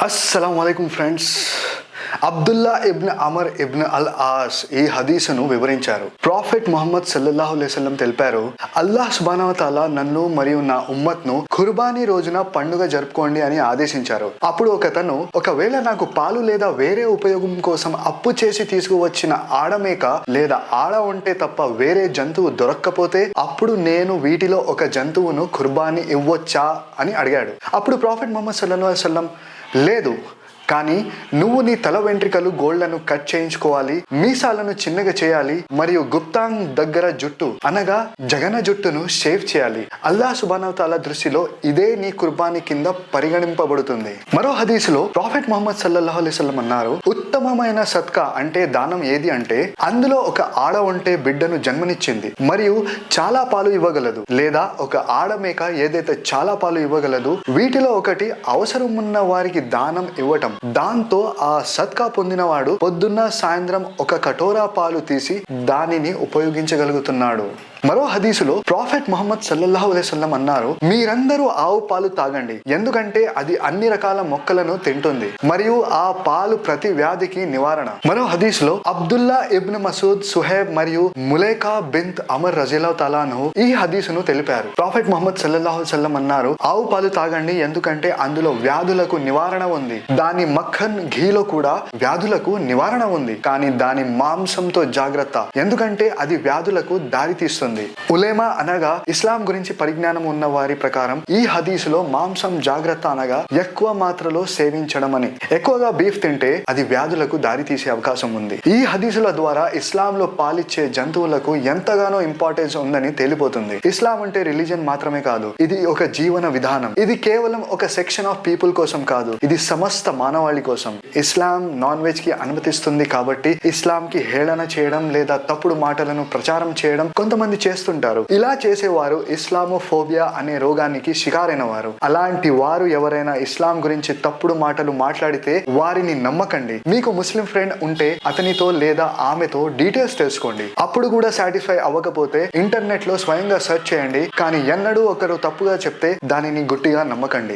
అస్సలాముఅలైకుం friends. Abdullah ibn Amr ibn al As ఈ హదీసును వివరించారు. ప్రాఫెట్ ముహమ్మద్ సల్లల్లాహు అలైహి వసల్లం తెలిపారు, అల్లాహ్ సుబ్హానహు వ తఆలా నన్ను మరియు నా ఉమ్మత్ను ఖుర్బానీ రోజున పండుగ జరుపుకోండి అని ఆదేశించారు. అప్పుడు ఒకతను, ఒకవేళ నాకు పాలు లేదా వేరే ఉపయోగం కోసం అప్పు చేసి తీసుకువచ్చిన ఆడమేక లేదా ఆడ ఉంటే తప్ప వేరే జంతువు దొరక్కపోతే అప్పుడు నేను వీటిలో ఒక జంతువును ఖుర్బానీ ఇవ్వొచ్చా అని అడిగాడు. అప్పుడు ప్రాఫెట్ ముహమ్మద్ సల్లల్లాహు అలైహి వసల్లం, లేదు, కానీ నువ్వు నీ తల వెంట్రికలు గోళ్లను కట్ చేయించుకోవాలి, మీసాలను చిన్నగా చేయాలి మరియు గుప్తాంగ్ దగ్గర జుట్టు అనగా జగన జుట్టును షేవ్ చేయాలి. అల్లాహ్ సుబ్హానహు వ తఆలా దృష్టిలో ఇదే నీ కుర్బానీ కింద పరిగణింపబడుతుంది. మరో హదీసులో ప్రాఫెట్ ముహమ్మద్ సల్లల్లాహు అలైహి వసల్లం అన్నారు, ఉత్తమమైన సత్కా అంటే దానం ఏది అంటే అందులో ఒక ఆడ ఉంటే బిడ్డను జన్మనిచ్చింది మరియు చాలా పాలు ఇవ్వగలదు, లేదా ఒక ఆడమేక ఏదైతే చాలా పాలు ఇవ్వగలదు, వీటిలో ఒకటి అవసరం ఉన్న వారికి దానం ఇవ్వటం. దాంతో ఆ సత్కా పొందినవాడు పొద్దున్న సాయంత్రం ఒక కటోరా పాలు తీసి దానిని ఉపయోగించగలుగుతున్నాడు. మరో హదీసులో ప్రాఫెట్ ముహమ్మద్ సల్లల్లాహు అలైహి వసల్లం అన్నారు, మీరందరూ ఆవు పాలు తాగండి, ఎందుకంటే అది అన్ని రకాల మొక్కలను తింటుంది మరియు ఆ పాలు ప్రతి వ్యాధికి నివారణ. మరో హదీసులో అబ్దుల్లా ఇబ్న్ మసూద్, సుహైబ్ మరియు ములైకా బింత్ అమర్ రజియల్లాహు తఆలా అన్హు ఈ హదీసును తెలిపారు. ప్రాఫెట్ ముహమ్మద్ సల్లల్లాహు అలైహి వసల్లం అన్నారు, ఆవు పాలు తాగండి, ఎందుకంటే అందులో వ్యాధులకు నివారణ ఉంది. దాని మక్కన్ ఘీలో కూడా వ్యాధులకు నివారణ ఉంది, కానీ దాని మాంసంతో జాగ్రత్త, ఎందుకంటే అది వ్యాధులకు దారి తీస్తుంది. ఉలేమా అనగా ఇస్లాం గురించి పరిజ్ఞానం ఉన్న వారి ప్రకారం ఈ హదీసులో మాంసం జాగ్రత్త అనగా ఎక్కువ మాత్రలో సేవించడం అని. ఎక్కువగా బీఫ్ తింటే అది వ్యాధులకు దారి తీసే అవకాశం ఉంది. ఈ హదీసుల ద్వారా ఇస్లాంలో పాలిచ్చే జంతువులకు ఎంతగానో ఇంపార్టెన్స్ ఉందని తేలిపోతుంది. ఇస్లాం అంటే రిలీజన్ మాత్రమే కాదు, ఇది ఒక జీవన విధానం. ఇది కేవలం ఒక సెక్షన్ ఆఫ్ పీపుల్ కోసం కాదు, ఇది సమస్త మానవాళి కోసం. ఇస్లాం నాన్ వెజ్ కి అనుమతిస్తుంది కాబట్టి ఇస్లాం కి హేళన చేయడం లేదా తప్పుడు మాటలను ప్రచారం చేయడం కొంతమంది చేస్తుంటారు. ఇలా చేసేవారు ఇస్లామోఫోబియా అనే రోగానికి షికారైన వారు. అలాంటి వారు ఎవరైనా ఇస్లాం గురించి తప్పుడు మాటలు మాట్లాడితే వారిని నమ్మకండి. మీకు ముస్లిం ఫ్రెండ్ ఉంటే అతనితో లేదా ఆమెతో డీటెయిల్స్ తెలుసుకోండి. అప్పుడు కూడా సాటిస్ఫై అవ్వకపోతే ఇంటర్నెట్ లో స్వయంగా సెర్చ్ చేయండి, కానీ ఎన్నడూ ఒకరు తప్పుగా చెప్తే దానిని గుట్టిగా నమ్మకండి.